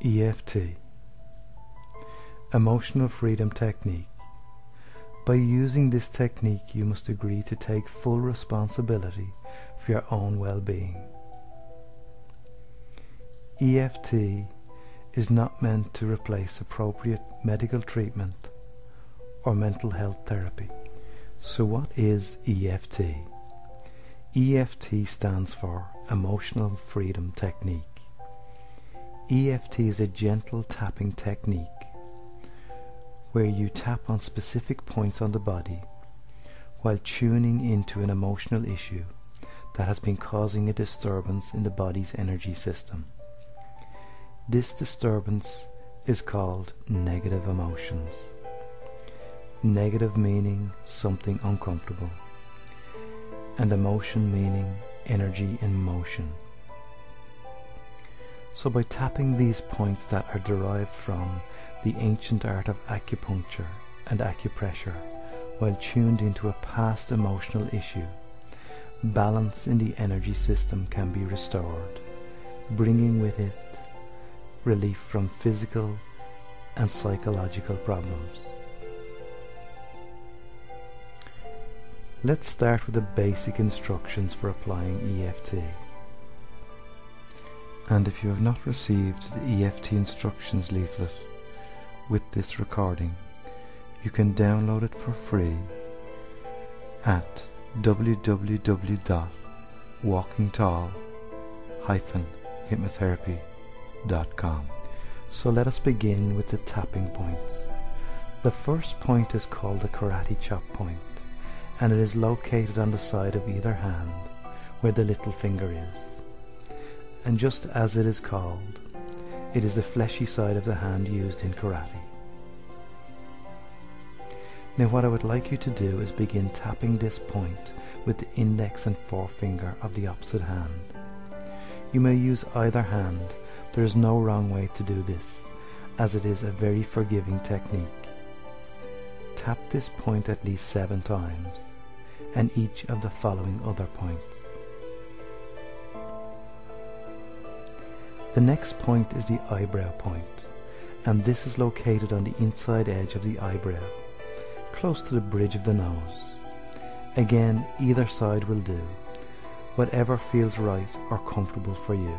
EFT, Emotional Freedom Technique. By using this technique, you must agree to take full responsibility for your own well-being. EFT is not meant to replace appropriate medical treatment or mental health therapy. So what is EFT? EFT stands for Emotional Freedom Technique. EFT is a gentle tapping technique where you tap on specific points on the body while tuning into an emotional issue that has been causing a disturbance in the body's energy system. This disturbance is called negative emotions. Negative meaning something uncomfortable, and emotion meaning energy in motion. So by tapping these points that are derived from the ancient art of acupuncture and acupressure while tuned into a past emotional issue, balance in the energy system can be restored, bringing with it relief from physical and psychological problems. Let's start with the basic instructions for applying EFT. And if you have not received the EFT instructions leaflet with this recording, you can download it for free at www.walkingtall-hypnotherapy.com. So let us begin with the tapping points. The first point is called the karate chop point, and it is located on the side of either hand where the little finger is. And just as it is called, it is the fleshy side of the hand used in karate. Now what I would like you to do is begin tapping this point with the index and forefinger of the opposite hand. You may use either hand. There is no wrong way to do this, as it is a very forgiving technique. Tap this point at least 7 times, and each of the following other points. The next point is the eyebrow point, and this is located on the inside edge of the eyebrow, close to the bridge of the nose. Again, either side will do, whatever feels right or comfortable for you.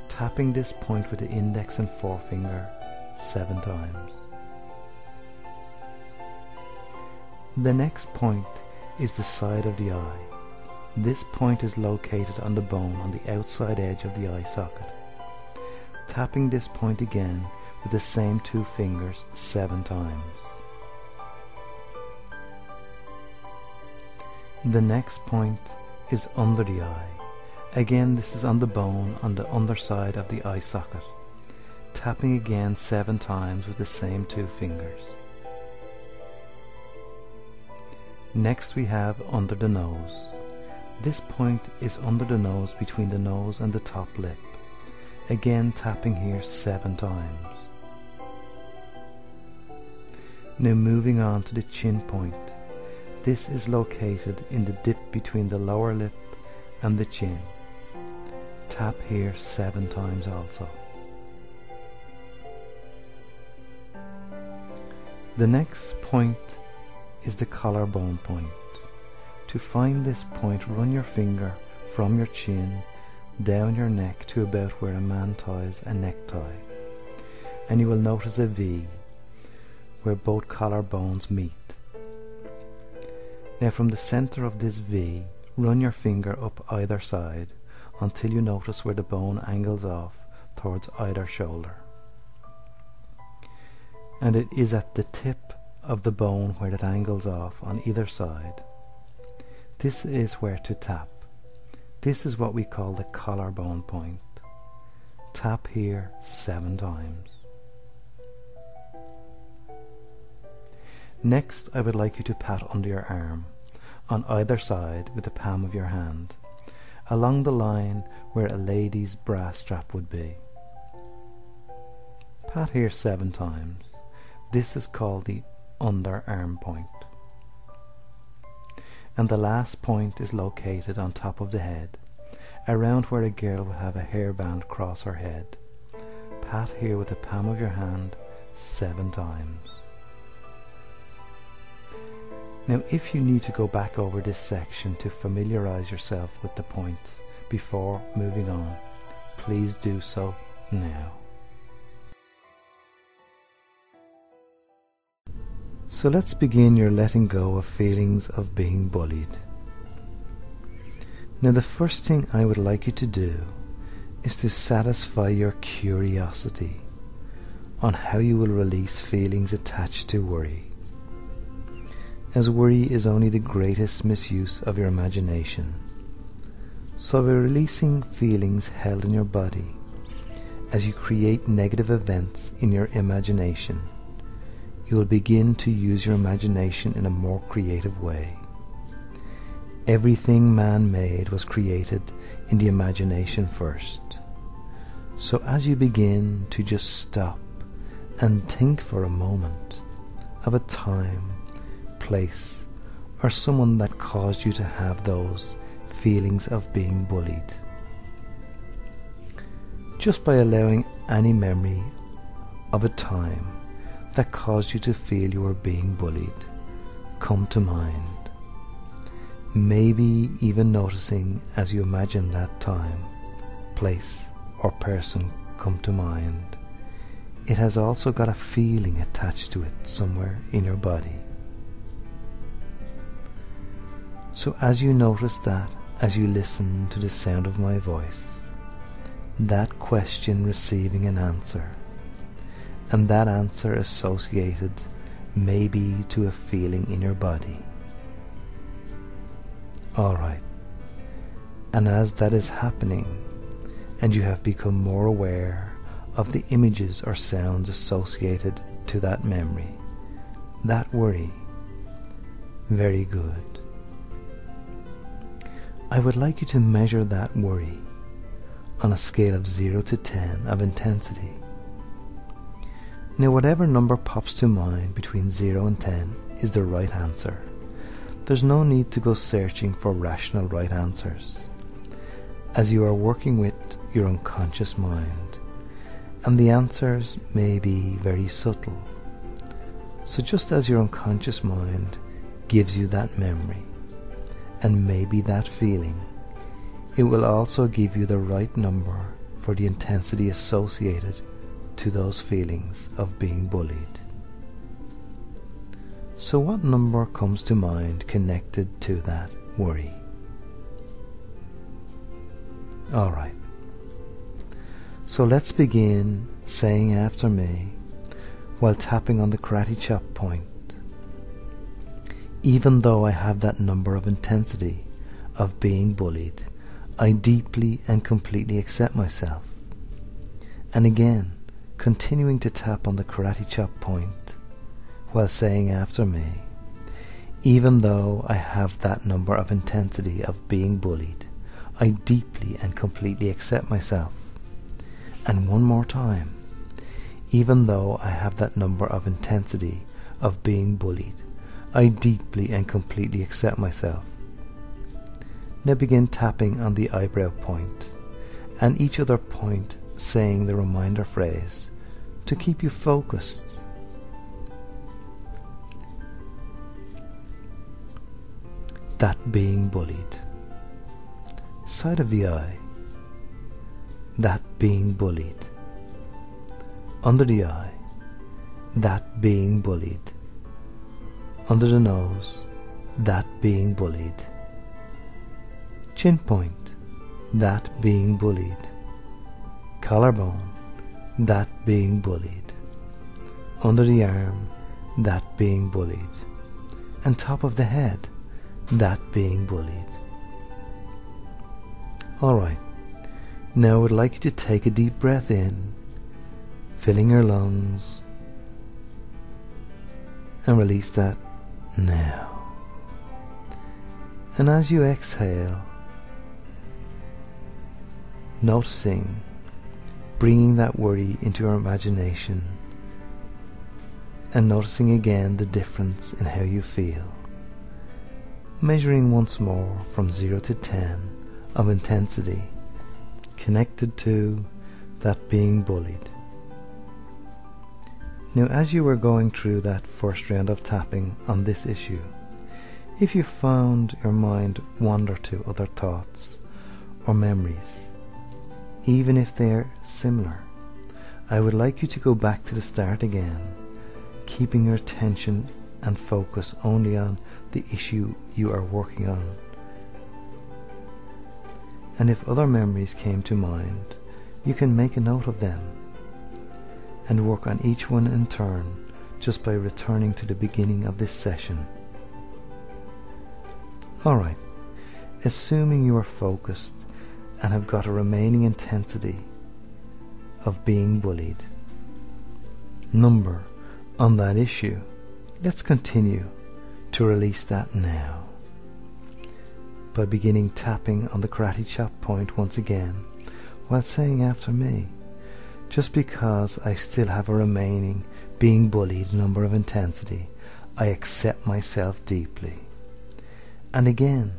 Tapping this point with the index and forefinger 7 times. The next point is the side of the eye. This point is located on the bone on the outside edge of the eye socket. Tapping this point again with the same 2 fingers 7 times. The next point is under the eye. Again, this is on the bone on the underside of the eye socket. Tapping again 7 times with the same 2 fingers. Next we have under the nose. This point is under the nose between the nose and the top lip. Again, tapping here 7 times. Now moving on to the chin point. This is located in the dip between the lower lip and the chin. Tap here 7 times also. The next point is the collarbone point. To find this point, run your finger from your chin down your neck to about where a man ties a necktie, and you will notice a V where both collarbones meet. Now from the center of this V, run your finger up either side until you notice where the bone angles off towards either shoulder. And it is at the tip of the bone where it angles off on either side. This is where to tap. This is what we call the collarbone point. Tap here 7 times. Next, I would like you to pat under your arm, on either side with the palm of your hand, along the line where a lady's bra strap would be. Pat here 7 times. This is called the underarm point. And the last point is located on top of the head, around where a girl would have a hairband cross her head. pat here with the palm of your hand 7 times. Now, if you need to go back over this section to familiarize yourself with the points before moving on, please do so now. So let's begin your letting go of feelings of being bullied. Now, the first thing I would like you to do is to satisfy your curiosity on how you will release feelings attached to worry, as worry is only the greatest misuse of your imagination. So by releasing feelings held in your body, as you create negative events in your imagination, you will begin to use your imagination in a more creative way. Everything man-made was created in the imagination first. So as you begin to just stop and think for a moment of a time, place, or someone that caused you to have those feelings of being bullied, just by allowing any memory of a time that caused you to feel you were being bullied come to mind. Maybe even noticing as you imagine that time, place, or person come to mind, it has also got a feeling attached to it somewhere in your body. So as you notice that, as you listen to the sound of my voice, that question receiving an answer, and that answer associated maybe to a feeling in your body. Alright, and as that is happening, and you have become more aware of the images or sounds associated to that memory, that worry, very good. I would like you to measure that worry on a scale of 0 to 10 of intensity. Now, whatever number pops to mind between 0 and 10 is the right answer. There's no need to go searching for rational right answers, as you are working with your unconscious mind, and the answers may be very subtle. So just as your unconscious mind gives you that memory, and maybe that feeling, it will also give you the right number for the intensity associated to those feelings of being bullied. So what number comes to mind connected to that worry? Alright, so let's begin saying after me while tapping on the karate chop point. Even though I have that number of intensity of being bullied, I deeply and completely accept myself. And again, continuing to tap on the karate chop point while saying after me, even though I have that number of intensity of being bullied, I deeply and completely accept myself. And one more time, even though I have that number of intensity of being bullied, I deeply and completely accept myself. Now begin tapping on the eyebrow point and each other point, saying the reminder phrase to keep you focused. That being bullied. Side of the eye. That being bullied. Under the eye. That being bullied. Under the nose. That being bullied. Chin point. That being bullied. Collarbone. That being bullied. Under the arm. That being bullied. And top of the head. That being bullied. Alright, now I would like you to take a deep breath in, filling your lungs, and release that now. And as you exhale, noticing, bringing that worry into your imagination, and noticing again the difference in how you feel. Measuring once more from 0 to 10 of intensity connected to that being bullied. Now, as you were going through that first round of tapping on this issue, if you found your mind wander to other thoughts or memories, even if they're similar, I would like you to go back to the start again, keeping your attention and focus only on the issue you are working on. And if other memories came to mind, you can make a note of them and work on each one in turn just by returning to the beginning of this session. Alright, assuming you are focused and have got a remaining intensity of being bullied number on that issue, let's continue to release that now by beginning tapping on the karate chop point once again while saying after me, just because I still have a remaining being bullied number of intensity, I accept myself deeply. And again,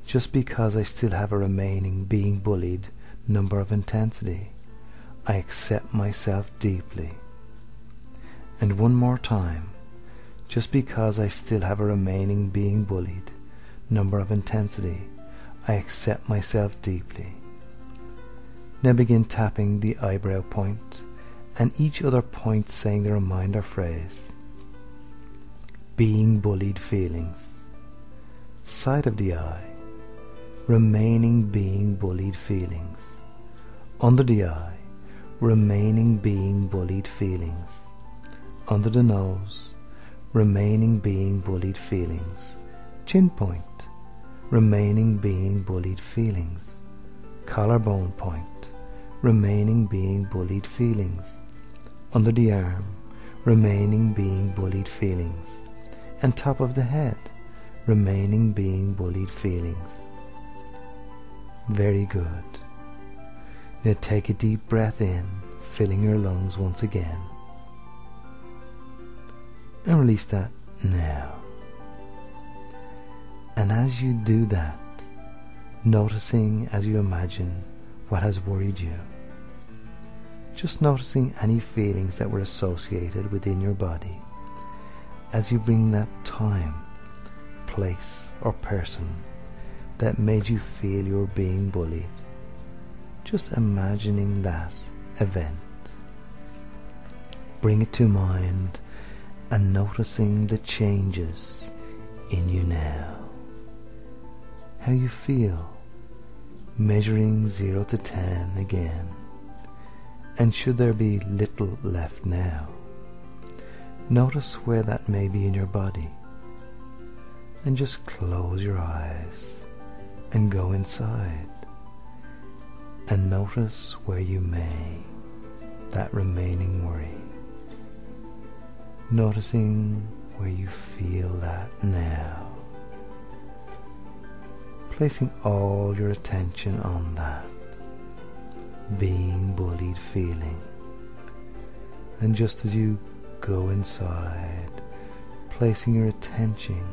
just because I still have a remaining being bullied number of intensity, I accept myself deeply. And one more time, just because I still have a remaining being bullied number of intensity, I accept myself deeply. Now begin tapping the eyebrow point and each other point saying the reminder phrase, being bullied feelings. Side of the eye, remaining being bullied feelings. Under the eye, remaining being bullied feelings. Under the nose, remaining being bullied feelings. Chin point, remaining being bullied feelings. Collarbone point, remaining being bullied feelings. Under the arm, remaining being bullied feelings. And top of the head, remaining being bullied feelings. Very good. Now take a deep breath in, filling your lungs once again. And release that now. And as you do that, noticing as you imagine what has worried you, just noticing any feelings that were associated within your body, as you bring that time, place or person that made you feel you were being bullied, just imagining that event. Bring it to mind and noticing the changes in you now. How you feel, measuring 0 to 10 again. And should there be little left now, notice where that may be in your body. And just close your eyes and go inside and notice where you may, that remaining worry. Noticing where you feel that now. Placing all your attention on that being bullied feeling. And just as you go inside, placing your attention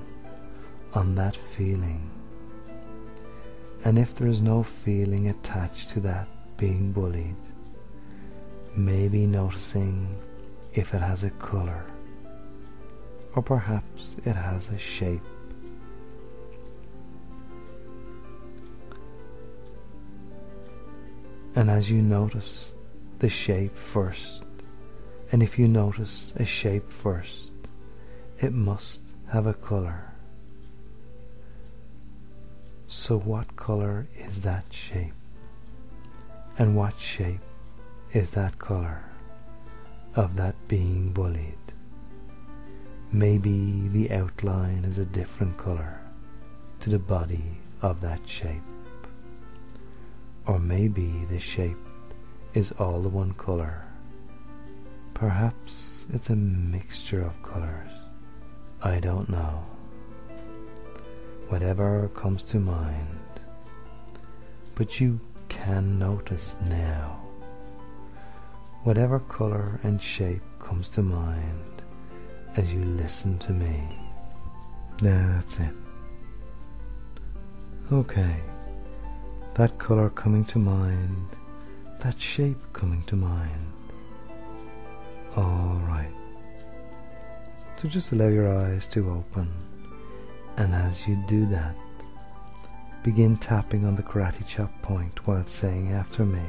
on that feeling. And if there is no feeling attached to that being bullied, maybe noticing if it has a color, or perhaps it has a shape. And as you notice the shape first, and if you notice a shape first, it must have a color. So what color is that shape? And what shape is that color of that being bullied? Maybe the outline is a different color to the body of that shape. Or maybe the shape is all the one color. Perhaps it's a mixture of colors. I don't know. Whatever comes to mind. But you can notice now. Whatever color and shape comes to mind as you listen to me. That's it. Okay. That color coming to mind, that shape coming to mind. All right. So just allow your eyes to open, and as you do that, begin tapping on the karate chop point while saying after me,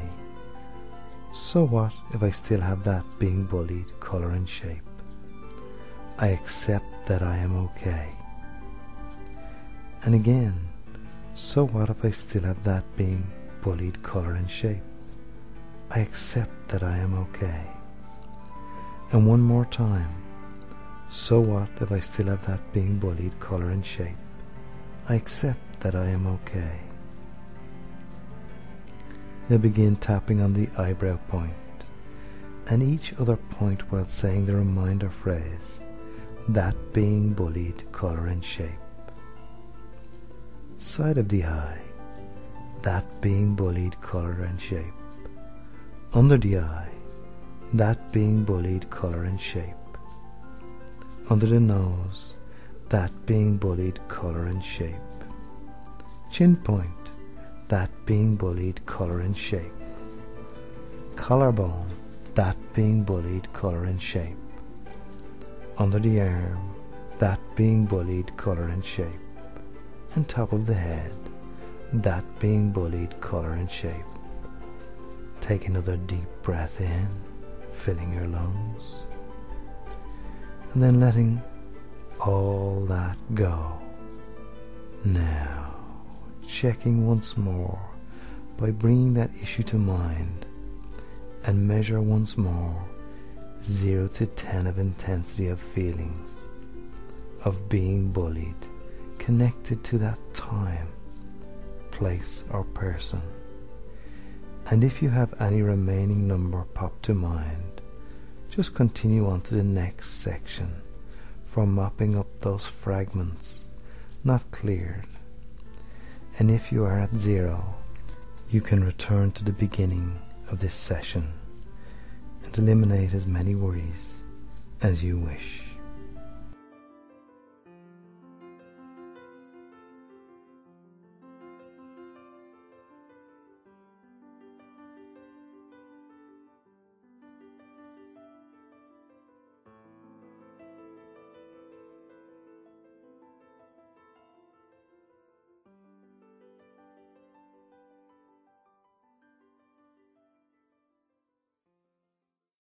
so what if I still have that being bullied colour and shape? I accept that I am okay. And again, so what if I still have that being bullied colour and shape? I accept that I am okay. And one more time, so what if I still have that being bullied colour and shape? I accept that I am okay. Now begin tapping on the eyebrow point and each other point while saying the reminder phrase, that being bullied colour and shape. Side of the eye, that being bullied colour and shape. Under the eye, that being bullied colour and shape. Under the nose, that being bullied colour and shape. Chin point, that being bullied colour and shape. Collarbone, that being bullied colour and shape. Under the arm, that being bullied colour and shape. And top of the head, that being bullied colour and shape. Take another deep breath in, filling your lungs, and then letting all that go. Now, checking once more by bringing that issue to mind, and measure once more 0 to 10 of intensity of feelings of being bullied connected to that time, place or person. And if you have any remaining number pop to mind, just continue on to the next section for mopping up those fragments not cleared. And if you are at 0, you can return to the beginning of this session and eliminate as many worries as you wish.